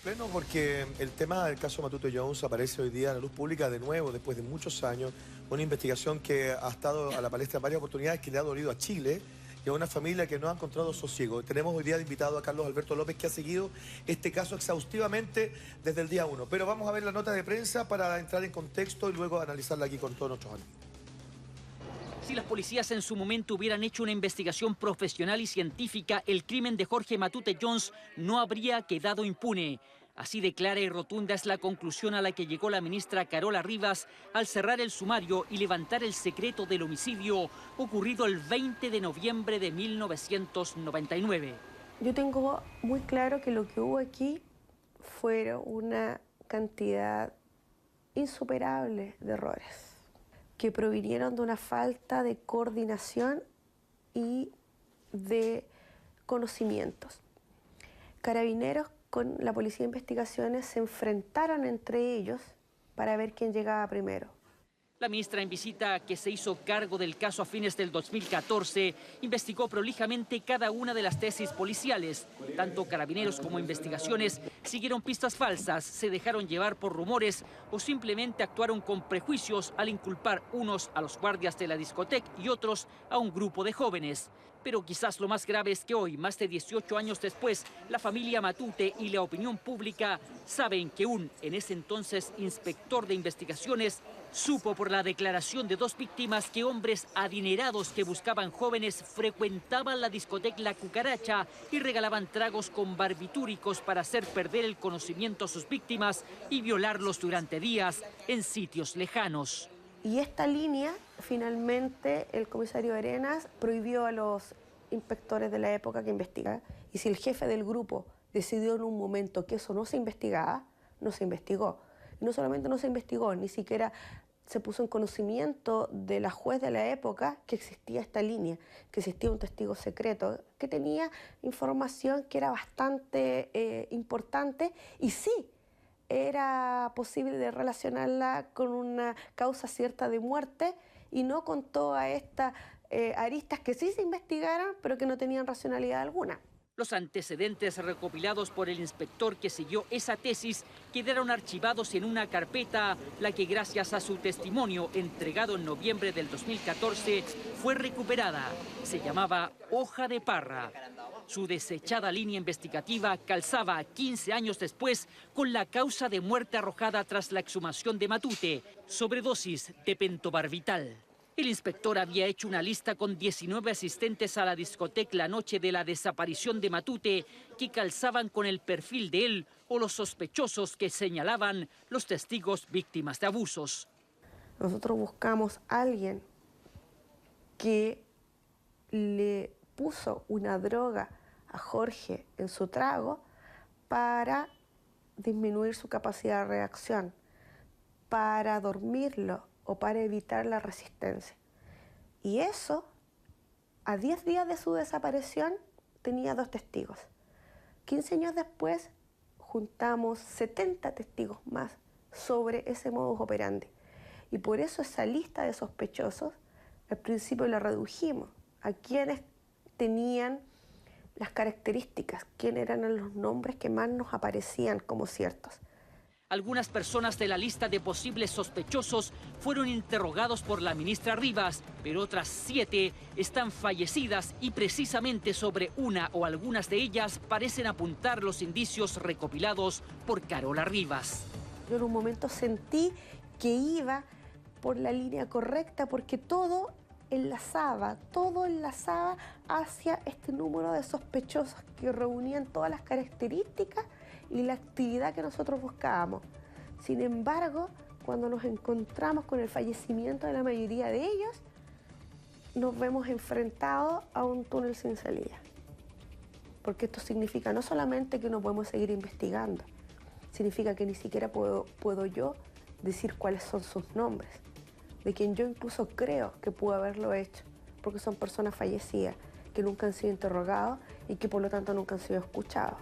pleno porque el tema del caso Matute Jones aparece hoy día en la luz pública de nuevo, después de muchos años. Una investigación que ha estado a la palestra en varias oportunidades, que le ha dolido a Chile y a una familia que no ha encontrado sosiego. Tenemos hoy día de invitado a Carlos Alberto López, que ha seguido este caso exhaustivamente desde el día 1. Pero vamos a ver la nota de prensa para entrar en contexto y luego analizarla aquí con todos nuestros amigos. Si las policías en su momento hubieran hecho una investigación profesional y científica, el crimen de Jorge Matute Jones no habría quedado impune. Así de clara y rotunda es la conclusión a la que llegó la ministra Carola Rivas al cerrar el sumario y levantar el secreto del homicidio ocurrido el 20 de noviembre de 1999. Yo tengo muy claro que lo que hubo aquí fueron una cantidad insuperable de errores que provinieron de una falta de coordinación y de conocimientos. Carabineros con la Policía de Investigaciones se enfrentaron entre ellos para ver quién llegaba primero. La ministra, en visita que se hizo cargo del caso a fines del 2014, investigó prolijamente cada una de las tesis policiales. Tanto Carabineros como Investigaciones siguieron pistas falsas, se dejaron llevar por rumores o simplemente actuaron con prejuicios al inculpar unos a los guardias de la discoteca y otros a un grupo de jóvenes. Pero quizás lo más grave es que hoy, más de 18 años después, la familia Matute y la opinión pública saben que en ese entonces inspector de investigaciones supo por la declaración de dos víctimas que hombres adinerados que buscaban jóvenes frecuentaban la discoteca La Cucaracha y regalaban tragos con barbitúricos para hacer perder el conocimiento a sus víctimas y violarlos durante días en sitios lejanos. Y esta línea, finalmente, el comisario Arenas prohibió a los inspectores de la época que investigaran. Y si el jefe del grupo decidió en un momento que eso no se investigaba, no se investigó. Y no solamente no se investigó, ni siquiera se puso en conocimiento de la juez de la época que existía esta línea, que existía un testigo secreto, que tenía información que era bastante importante y sí, era posible de relacionarla con una causa cierta de muerte y no con todas estas aristas que sí se investigaron, pero que no tenían racionalidad alguna. Los antecedentes recopilados por el inspector que siguió esa tesis quedaron archivados en una carpeta, la que gracias a su testimonio entregado en noviembre del 2014 fue recuperada. Se llamaba Hoja de Parra. Su desechada línea investigativa calzaba 15 años después con la causa de muerte arrojada tras la exhumación de Matute, sobredosis de pentobarbital. El inspector había hecho una lista con 19 asistentes a la discoteca la noche de la desaparición de Matute que calzaban con el perfil de él o los sospechosos que señalaban los testigos víctimas de abusos. Nosotros buscamos a alguien que le puso una droga a Jorge en su trago para disminuir su capacidad de reacción, para dormirlo o para evitar la resistencia. Y eso, a 10 días de su desaparición, tenía 2 testigos. 15 años después, juntamos 70 testigos más sobre ese modus operandi. Y por eso esa lista de sospechosos, al principio la redujimos a quienes tenían las características, quiénes eran los nombres que más nos aparecían como ciertos. Algunas personas de la lista de posibles sospechosos fueron interrogados por la ministra Rivas, pero otras 7 están fallecidas y precisamente sobre una o algunas de ellas parecen apuntar los indicios recopilados por Carola Rivas. Yo en un momento sentí que iba por la línea correcta porque todo enlazaba hacia este número de sospechosos que reunían todas las características y la actividad que nosotros buscábamos. Sin embargo, cuando nos encontramos con el fallecimiento de la mayoría de ellos, nos vemos enfrentados a un túnel sin salida. Porque esto significa no solamente que no podemos seguir investigando, significa que ni siquiera puedo yo decir cuáles son sus nombres, de quien yo incluso creo que pudo haberlo hecho, porque son personas fallecidas, que nunca han sido interrogados y que por lo tanto nunca han sido escuchados.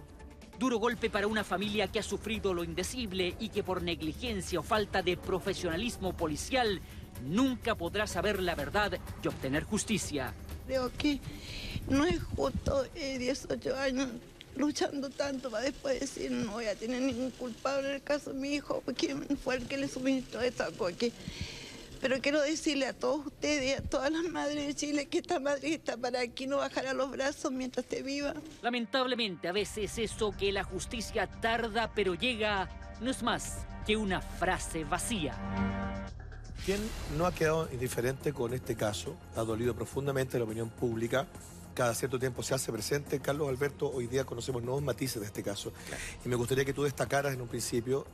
Duro golpe para una familia que ha sufrido lo indecible y que por negligencia o falta de profesionalismo policial nunca podrá saber la verdad y obtener justicia. Creo que no es justo 18 años luchando tanto para después decir no voy a tener ningún culpable en el caso de mi hijo, porque fue el que le suministró esto a Coque. Pero quiero decirle a todos ustedes y a todas las madres de Chile que esta madre está para aquí, no bajará los brazos mientras esté viva. Lamentablemente, a veces eso que la justicia tarda pero llega no es más que una frase vacía. ¿Quién no ha quedado indiferente con este caso? Ha dolido profundamente la opinión pública. Cada cierto tiempo se hace presente. Carlos Alberto, hoy día conocemos nuevos matices de este caso. Claro. Y me gustaría que tú destacaras en un principio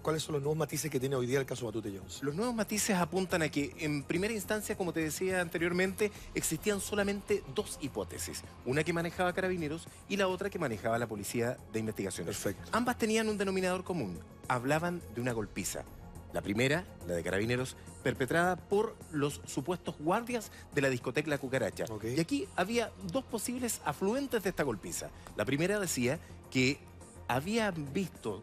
cuáles son los nuevos matices que tiene hoy día el caso Matute Jones. Los nuevos matices apuntan a que, en primera instancia, como te decía anteriormente, existían solamente dos hipótesis. Una que manejaba Carabineros y la otra que manejaba la Policía de Investigaciones. Perfecto. Ambas tenían un denominador común. Hablaban de una golpiza. La primera, la de Carabineros, perpetrada por los supuestos guardias de la discoteca La Cucaracha. Okay. Y aquí había dos posibles afluentes de esta golpiza. La primera decía que había visto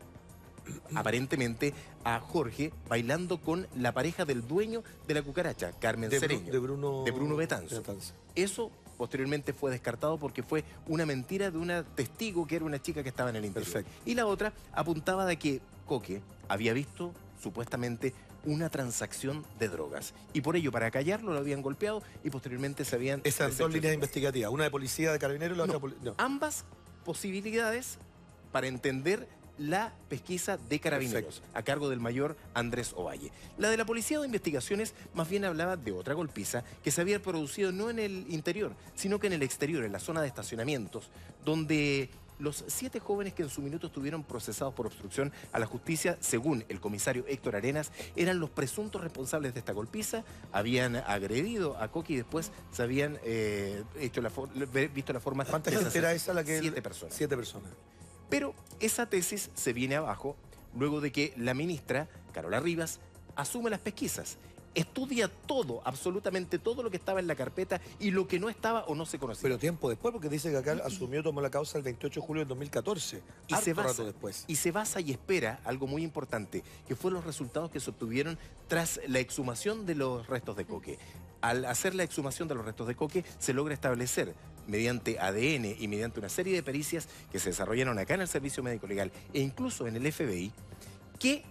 aparentemente a Jorge bailando con la pareja del dueño de La Cucaracha, Carmen Cereño. De Bruno Betanzo. Eso posteriormente fue descartado porque fue una mentira de una testigo que era una chica que estaba en el interior. Perfecto. Y la otra apuntaba de que Coque había visto supuestamente una transacción de drogas. Y por ello, para callarlo, lo habían golpeado y posteriormente se habían... Esas dos líneas investigativas, una de policía de Carabineros y la otra... No. Ambas posibilidades para entender la pesquisa de Carabineros, perfecto, a cargo del mayor Andrés Ovalle. La de la Policía de Investigaciones más bien hablaba de otra golpiza que se había producido no en el interior, sino que en el exterior, en la zona de estacionamientos, donde los 7 jóvenes que en su minuto estuvieron procesados por obstrucción a la justicia, según el comisario Héctor Arenas, eran los presuntos responsables de esta golpiza, habían agredido a Coque y después se habían visto la forma... ¿Cuánta gente era esa la que... 7 personas. 7 personas. Pero esa tesis se viene abajo luego de que la ministra, Carola Rivas, asume las pesquisas. Estudia todo, absolutamente todo lo que estaba en la carpeta y lo que no estaba o no se conocía. Pero tiempo después, porque dice que acá tomó la causa el 28 de julio de 2014. Rato después. Y se basa y espera algo muy importante, que fueron los resultados que se obtuvieron tras la exhumación de los restos de Coque. Al hacer la exhumación de los restos de Coque, se logra establecer, mediante ADN y mediante una serie de pericias que se desarrollaron acá en el Servicio Médico Legal e incluso en el FBI, que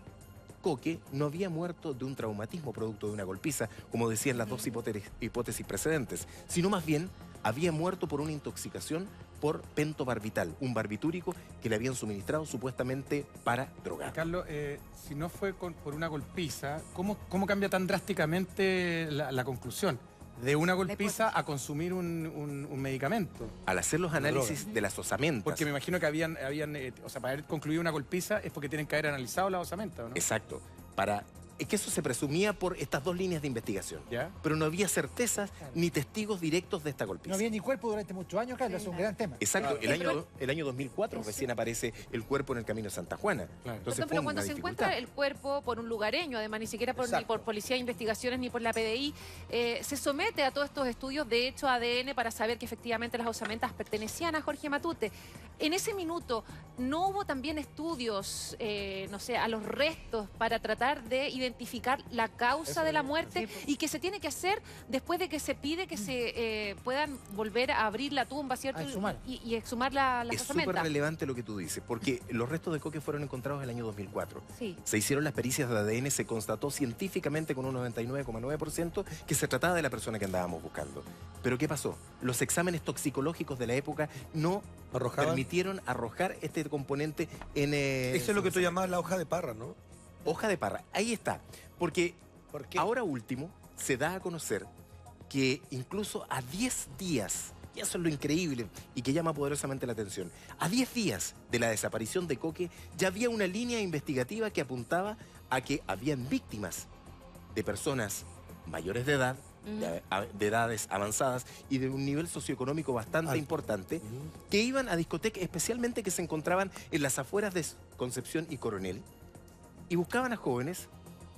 Coque no había muerto de un traumatismo producto de una golpiza, como decían las dos hipótesis precedentes, sino más bien había muerto por una intoxicación por pentobarbital, un barbitúrico que le habían suministrado supuestamente para drogar. Carlos, si no fue por una golpiza, ¿cómo cambia tan drásticamente la conclusión? De una golpiza a consumir un medicamento. Al hacer los análisis de las osamentas. Porque me imagino que habían o sea, para haber concluido una golpiza es porque tienen que haber analizado las osamentas, ¿no? Exacto. Es que eso se presumía por estas dos líneas de investigación. ¿Ya? Pero no había certezas ni testigos directos de esta golpiza. No había ni cuerpo durante muchos años, Carlos, es un gran tema. Exacto, el año 2004 recién aparece el cuerpo en el camino de Santa Juana. Claro. Entonces, pero cuando se encuentra el cuerpo por un lugareño, además ni siquiera ni por Policía de Investigaciones ni por la PDI, se somete a todos estos estudios de hecho ADN para saber que efectivamente las osamentas pertenecían a Jorge Matute. En ese minuto, ¿no hubo también estudios, no sé, a los restos para tratar de identificar la causa de la muerte y que se tiene que hacer después de que se pide que se puedan volver a abrir la tumba, ¿cierto? Y exhumar las osamentas? Es súper relevante lo que tú dices, porque los restos de Coque fueron encontrados en el año 2004. Sí. Se hicieron las pericias de ADN, se constató científicamente con un 99,9% que se trataba de la persona que andábamos buscando. Pero ¿qué pasó? Los exámenes toxicológicos de la época no permitieron arrojar este componente en... Eso es lo que tú llamabas la hoja de Parra, ¿no? Hoja de Parra, ahí está. Porque ahora último se da a conocer que incluso a 10 días, y eso es lo increíble y que llama poderosamente la atención, a 10 días de la desaparición de Coque ya había una línea investigativa que apuntaba a que habían víctimas de personas mayores de edad, de edades avanzadas y de un nivel socioeconómico bastante importante, que iban a discotecas, especialmente que se encontraban en las afueras de Concepción y Coronel, y buscaban a jóvenes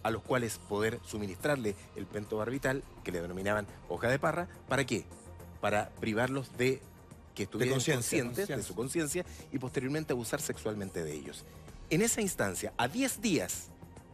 a los cuales poder suministrarle el pentobarbital, que le denominaban hoja de Parra. ¿Para qué? Para privarlos de que estuvieran conscientes de su conciencia y posteriormente abusar sexualmente de ellos. En esa instancia, a 10 días,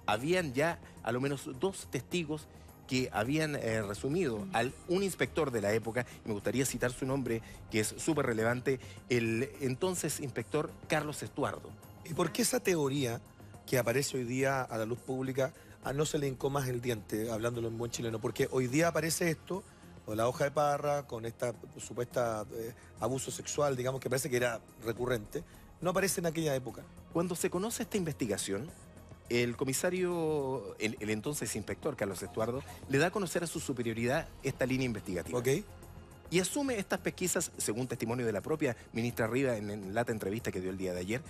habían ya a lo menos 2 testigos que habían resumido a un inspector de la época, y me gustaría citar su nombre, que es súper relevante, el entonces inspector Carlos Estuardo. ¿Y por qué esa teoría que aparece hoy día a la luz pública no se le hincó más el diente, hablándolo en buen chileno? Porque hoy día aparece esto, con la hoja de parra, con esta supuesta abuso sexual, digamos, que parece que era recurrente, no aparece en aquella época. Cuando se conoce esta investigación, el comisario, el entonces inspector Carlos Estuardo, le da a conocer a su superioridad esta línea investigativa. ¿Ok? Y asume estas pesquisas, según testimonio de la propia ministra Riva en la entrevista que dio el día de ayer,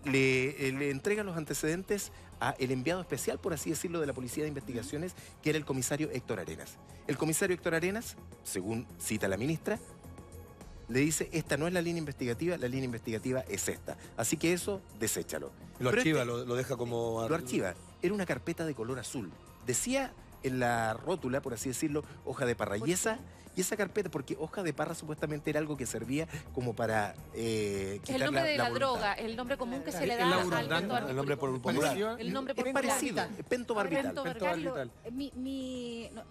le entrega los antecedentes a el enviado especial, por así decirlo, de la Policía de Investigaciones, que era el comisario Héctor Arenas. El comisario Héctor Arenas, según cita la ministra, le dice, esta no es la línea investigativa es esta. Así que eso, deséchalo. Lo archiva, lo deja como... Lo archiva. Era una carpeta de color azul. Decía en la rótula, por así decirlo, hoja de parra. Y esa carpeta, porque hoja de parra supuestamente era algo que servía como para quitar el nombre de la voluntad. droga, el nombre común que se le da El al laurandán, método el nombre por popular. El nombre Es popular. parecido, pentobarbital. Pentobarbital.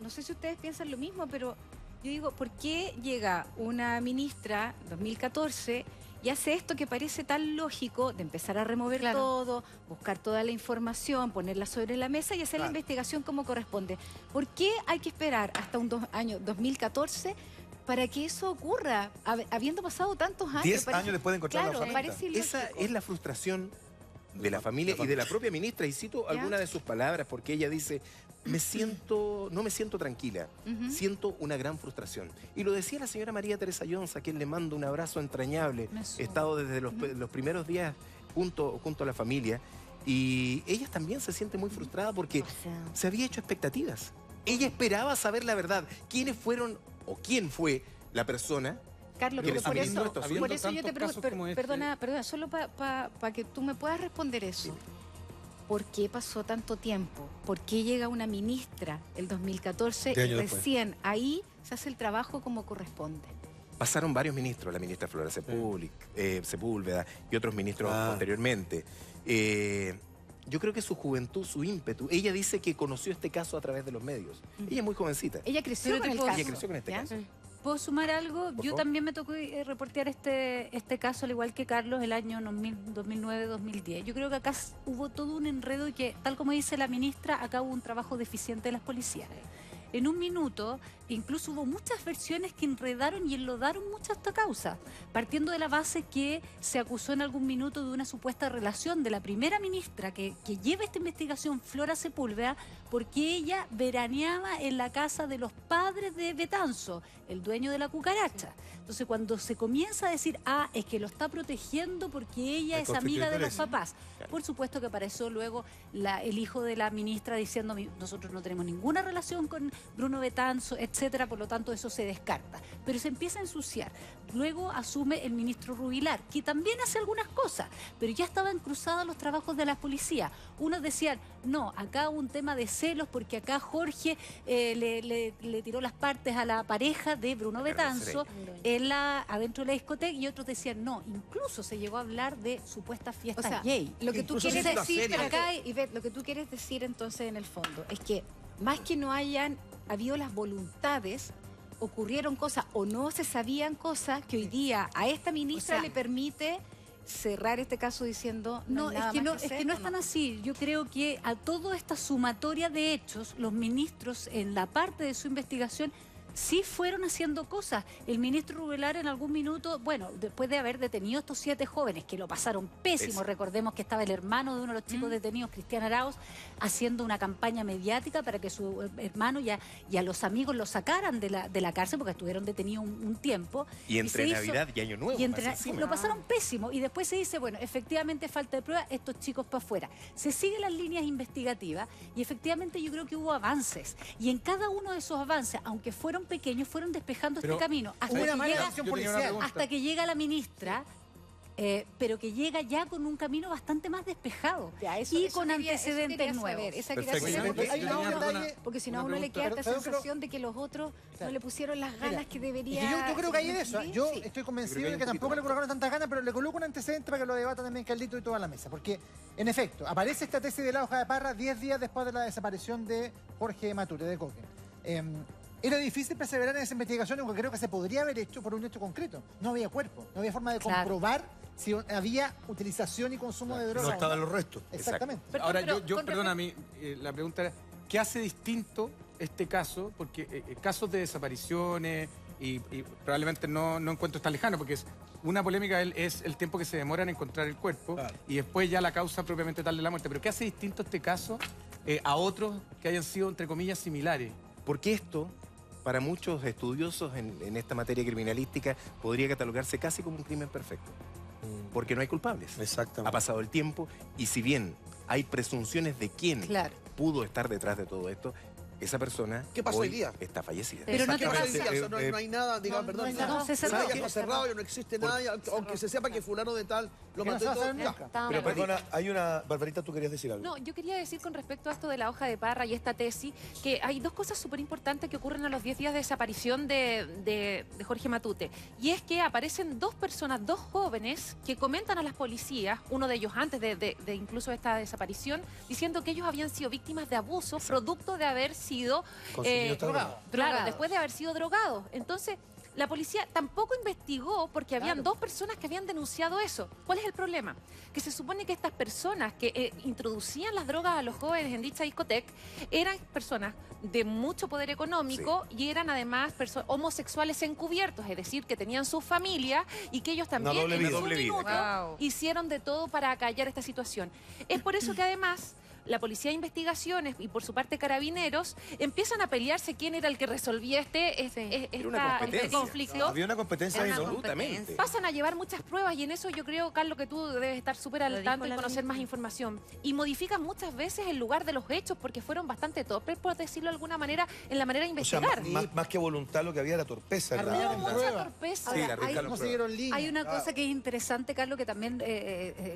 No sé si ustedes piensan lo mismo, pero yo digo, ¿por qué llega una ministra, 2014, y hace esto que parece tan lógico de empezar a remover todo, buscar toda la información, ponerla sobre la mesa y hacer la investigación como corresponde? ¿Por qué hay que esperar hasta año 2014 para que eso ocurra, habiendo pasado tantos años? 10 años después de encontrar la osamenta. Parece ilógico. Esa es la frustración de la familia y de la propia ministra, y cito algunas de sus palabras, porque ella dice, no me siento tranquila, siento una gran frustración. Y lo decía la señora María Teresa Jones, a quien le mando un abrazo entrañable. He estado desde los primeros días junto a la familia, y ella también se siente muy frustrada porque se había hecho expectativas. Ella esperaba saber la verdad, quiénes fueron o quién fue la persona. Carlos, Pero pero por habiendo eso yo te tantos pregunto, casos como este. perdona, solo para que tú me puedas responder eso. ¿Por qué pasó tanto tiempo? ¿Por qué llega una ministra el 2014 y recién ahí se hace el trabajo como corresponde? Pasaron varios ministros, la ministra Flora Sepúlveda y otros ministros posteriormente. Yo creo que su juventud, su ímpetu, ella dice que conoció este caso a través de los medios. Ella es muy jovencita. Ella creció con el caso. Ella creció con este caso. ¿Puedo sumar algo? Yo también me tocó reportear este caso, al igual que Carlos, el año 2009-2010. Yo creo que acá hubo todo un enredo y que, tal como dice la ministra, acá hubo un trabajo deficiente de las policías. En un minuto, incluso hubo muchas versiones que enredaron y enlodaron mucho esta causa, partiendo de la base que se acusó en algún minuto de una supuesta relación de la primera ministra que lleva esta investigación, Flora Sepúlveda, porque ella veraneaba en la casa de los padres de Betanzo, el dueño de la cucaracha. Entonces, cuando se comienza a decir, es que lo está protegiendo porque ella es amiga de los papás, por supuesto que apareció luego el hijo de la ministra diciendo, nosotros no tenemos ninguna relación con Bruno Betanzo, etcétera, por lo tanto eso se descarta. Pero se empieza a ensuciar. Luego asume el ministro Rubilar, que también hace algunas cosas, pero ya estaban cruzados los trabajos de la policía. Unos decían, no, acá hubo un tema de celos porque acá Jorge le tiró las partes a la pareja de Bruno Betanzo adentro de la discoteca, y otros decían, no, incluso se llegó a hablar de supuestas fiestas gay. Lo que tú quieres decir acá, Ivette, lo que tú quieres decir entonces en el fondo es que más que no hayan habido las voluntades, ocurrieron cosas o no se sabían cosas que hoy día a esta ministra le permite cerrar este caso diciendo no es que no es tan así. Yo creo que a toda esta sumatoria de hechos, los ministros en la parte de su investigación sí fueron haciendo cosas. El ministro Rubilar en algún minuto, bueno, después de haber detenido a estos 7 jóvenes que lo pasaron pésimo, recordemos que estaba el hermano de uno de los chicos detenidos, Cristian Arauz, haciendo una campaña mediática para que su hermano y a los amigos lo sacaran de la cárcel porque estuvieron detenidos un tiempo. Y entre Navidad y Año Nuevo. Lo pasaron pésimo y después se dice, bueno, efectivamente falta de prueba, estos chicos para afuera. Se siguen las líneas investigativas y efectivamente yo creo que hubo avances. Y en cada uno de esos avances, aunque fueron pequeños, fueron despejando este camino hasta que llega la ministra, pero que llega ya con un camino bastante más despejado y con antecedentes nuevos. Porque si no a uno le queda esta sensación de que los otros no le pusieron las ganas que debería. Yo creo que hay de eso. Yo estoy convencido de que tampoco le colocaron tantas ganas, pero le coloco un antecedente para que lo debata también Carlito y toda la mesa. Porque, en efecto, aparece esta tesis de la hoja de parra 10 días después de la desaparición de Jorge Matute, de Coque. Era difícil perseverar en esa investigación, aunque creo que se podría haber hecho por un hecho concreto. No había cuerpo, no había forma de comprobar si había utilización y consumo de drogas. No estaban los restos. Exactamente. Ahora, perdona, la pregunta era, ¿qué hace distinto este caso? Porque casos de desapariciones y probablemente no encuentro tan lejano, porque es una polémica es el tiempo que se demora en encontrar el cuerpo y después ya la causa propiamente tal de la muerte. Pero ¿qué hace distinto este caso a otros que hayan sido, entre comillas, similares? Porque esto, para muchos estudiosos en esta materia criminalística, podría catalogarse casi como un crimen perfecto. Porque no hay culpables. Exactamente. Ha pasado el tiempo y si bien hay presunciones de quién pudo estar detrás de todo esto, esa persona ¿qué pasó hoy día? Está fallecida. Pero no te no hay nada, diga, perdón. se cerró. Está cerrado, no existe nada, aunque se sepa que fulano de tal lo mató y todo. Pero perdona, hay una... Barbarita, tú querías decir algo. No, yo quería decir con respecto a esto de la hoja de parra y esta tesis, que hay dos cosas súper importantes que ocurren a los 10 días de desaparición de Jorge Matute. Y es que aparecen dos personas, dos jóvenes, que comentan a las policías, uno de ellos antes de incluso esta desaparición, diciendo que ellos habían sido víctimas de abuso, producto de haber sido drogados. Claro, después de haber sido drogados. Entonces, la policía tampoco investigó porque habían dos personas que habían denunciado eso. ¿Cuál es el problema? Que se supone que estas personas que introducían las drogas a los jóvenes en dicha discoteca eran personas de mucho poder económico y eran además homosexuales encubiertos, es decir, que tenían su familia y que ellos también en su minuto hicieron de todo para acallar esta situación. Es por eso que además la Policía de Investigaciones y por su parte Carabineros empiezan a pelearse quién era el que resolvía este conflicto. Había una competencia ahí, ¿no? Absolutamente. Pasan a llevar muchas pruebas y en eso yo creo, Carlos, que tú debes estar súper al tanto y conocer más información. Y modifican muchas veces el lugar de los hechos porque fueron bastante torpes, por decirlo de alguna manera, en la manera de investigar. O sea, más que voluntad lo que había era torpeza. Mucha torpeza. Hay una cosa que es interesante, Carlos, que también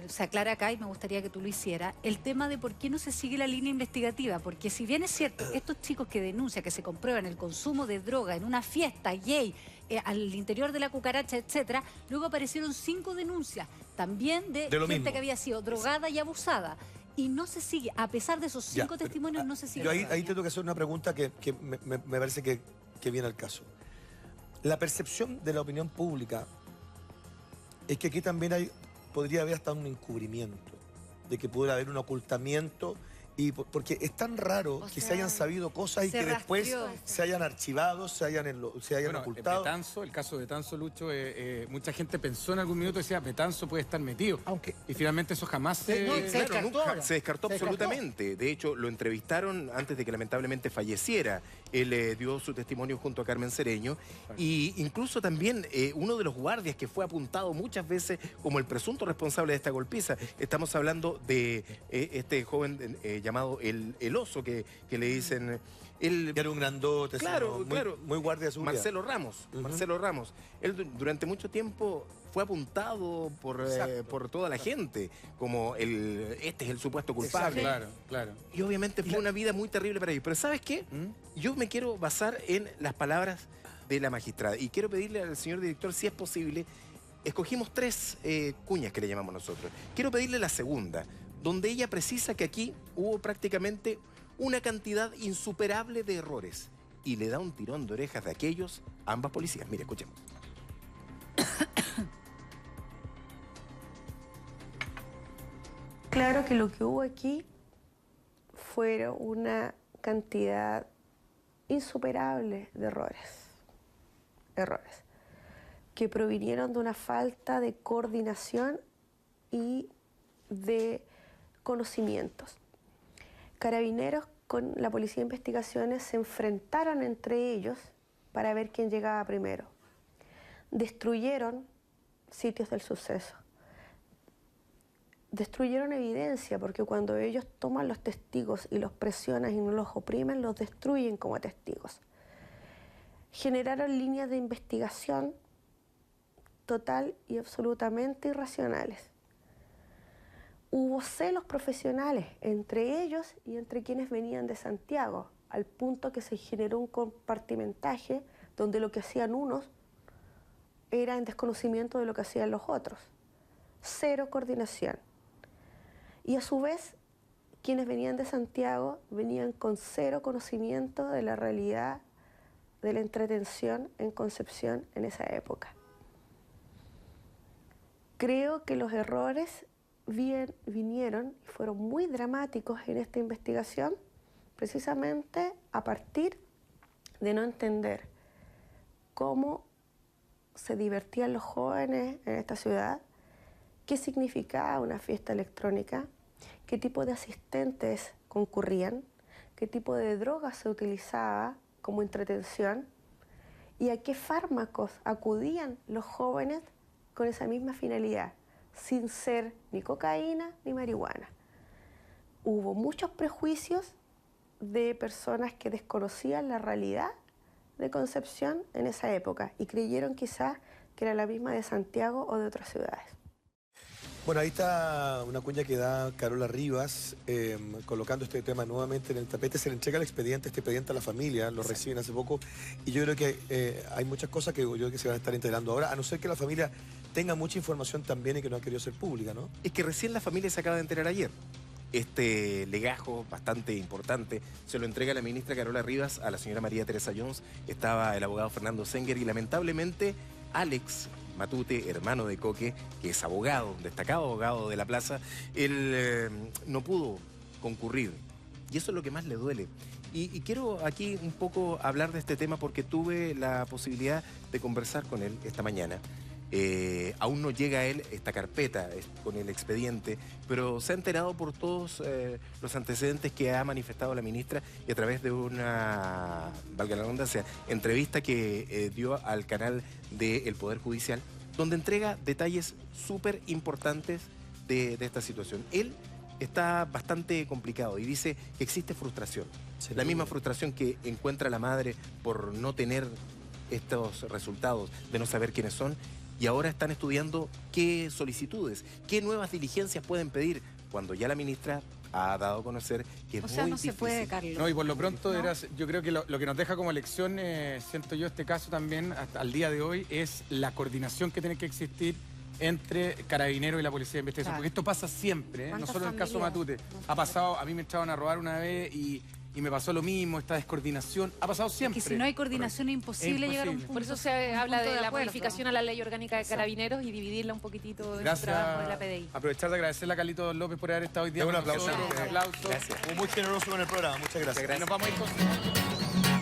se aclara acá y me gustaría que tú lo hicieras. El tema de por qué no se sigue la línea investigativa, porque si bien es cierto, estos chicos que denuncian que se comprueban el consumo de droga en una fiesta gay al interior de la Cucaracha, etcétera, luego aparecieron 5 denuncias también de gente que había sido drogada y abusada. Y no se sigue, a pesar de esos 5 testimonios, no se sigue. Yo ahí tengo que hacer una pregunta que me parece que viene al caso. La percepción de la opinión pública es que aquí también podría haber hasta un encubrimiento, de que pudiera haber un ocultamiento, porque es tan raro que se hayan sabido cosas y que después se hayan archivado, se hayan ocultado. El caso de Betanzo, Lucho, mucha gente pensó en algún minuto y decía, Betanzo puede estar metido. Y finalmente eso jamás se descartó absolutamente. De hecho, lo entrevistaron antes de que lamentablemente falleciera. Él dio su testimonio junto a Carmen Cereño. Y incluso también uno de los guardias que fue apuntado muchas veces como el presunto responsable de esta golpiza. Estamos hablando de este joven llamado el Oso, que le dicen... Que era un grandote, claro, muy guardia de seguridad. Marcelo Ramos. Él durante mucho tiempo fue apuntado por toda la gente como este es el supuesto culpable. Claro. Y obviamente fue una vida muy terrible para ellos. Pero ¿sabes qué? Yo me quiero basar en las palabras de la magistrada. Y quiero pedirle al señor director, si es posible, escogimos 3 cuñas que le llamamos nosotros. Quiero pedirle la segunda, donde ella precisa que aquí hubo prácticamente una cantidad insuperable de errores y le da un tirón de orejas de aquellos a ambas policías. Mire, escuchemos. Claro que lo que hubo aquí fue una cantidad insuperable de errores que provinieron de una falta de coordinación y de conocimientos. Carabineros con la Policía de Investigaciones se enfrentaron entre ellos para ver quién llegaba primero. Destruyeron sitios del suceso. Destruyeron evidencia, porque cuando ellos toman los testigos y los presionan y no los oprimen, los destruyen como testigos. Generaron líneas de investigación total y absolutamente irracionales. Hubo celos profesionales entre ellos y entre quienes venían de Santiago, al punto que se generó un compartimentaje donde lo que hacían unos era en desconocimiento de lo que hacían los otros. Cero coordinación. Y a su vez, quienes venían de Santiago venían con cero conocimiento de la realidad de la entretención en Concepción en esa época. Creo que los errores vinieron y fueron muy dramáticos en esta investigación, precisamente a partir de no entender cómo se divertían los jóvenes en esta ciudad, qué significaba una fiesta electrónica, qué tipo de asistentes concurrían, qué tipo de drogas se utilizaba como entretención y a qué fármacos acudían los jóvenes con esa misma finalidad, sin ser ni cocaína ni marihuana. Hubo muchos prejuicios de personas que desconocían la realidad de Concepción en esa época y creyeron quizás que era la misma de Santiago o de otras ciudades. Bueno, ahí está una cuña que da Carola Rivas, colocando este tema nuevamente en el tapete. Se le entrega este expediente a la familia, lo reciben hace poco, y yo creo que hay muchas cosas que yo creo que se van a estar integrando ahora, a no ser que la familia tenga mucha información también y que no ha querido ser pública, ¿no? Es que recién la familia se acaba de enterar ayer. Este legajo bastante importante se lo entrega la ministra Carola Rivas a la señora María Teresa Jones. Estaba el abogado Fernando Senger y lamentablemente Alex Matute, hermano de Coque, que es abogado, destacado abogado de la plaza, él no pudo concurrir. Y eso es lo que más le duele. Y quiero aquí un poco hablar de este tema porque tuve la posibilidad de conversar con él esta mañana. Aún no llega a él esta carpeta con el expediente, pero se ha enterado por todos los antecedentes que ha manifestado la ministra y a través de una, valga la redundancia, entrevista que dio al canal del Poder Judicial, donde entrega detalles súper importantes de esta situación. Él está bastante complicado y dice que existe frustración. La misma frustración que encuentra la madre por no tener estos resultados, de no saber quiénes son. Y ahora están estudiando qué solicitudes, qué nuevas diligencias pueden pedir, cuando ya la ministra ha dado a conocer que es muy difícil. se puede, Carlos. No, y por lo pronto, yo creo que lo que nos deja como lección, siento yo, este caso también, hasta al día de hoy, es la coordinación que tiene que existir entre Carabineros y la Policía de Investigación. Claro. Porque esto pasa siempre, no solo en el caso Matute. Ha pasado, a mí me echaron a robar una vez y me pasó lo mismo, esta descoordinación. Ha pasado siempre. Que si no hay coordinación es imposible llegar a un punto. Por eso se habla de la modificación a la Ley Orgánica de Carabineros y dividirla un poquito del trabajo de la PDI. Aprovechar de agradecerle a Carlito López por haber estado hoy día. Un aplauso. Un aplauso. Gracias. Muy generoso con el programa. Muchas gracias. Nos vamos a ir con...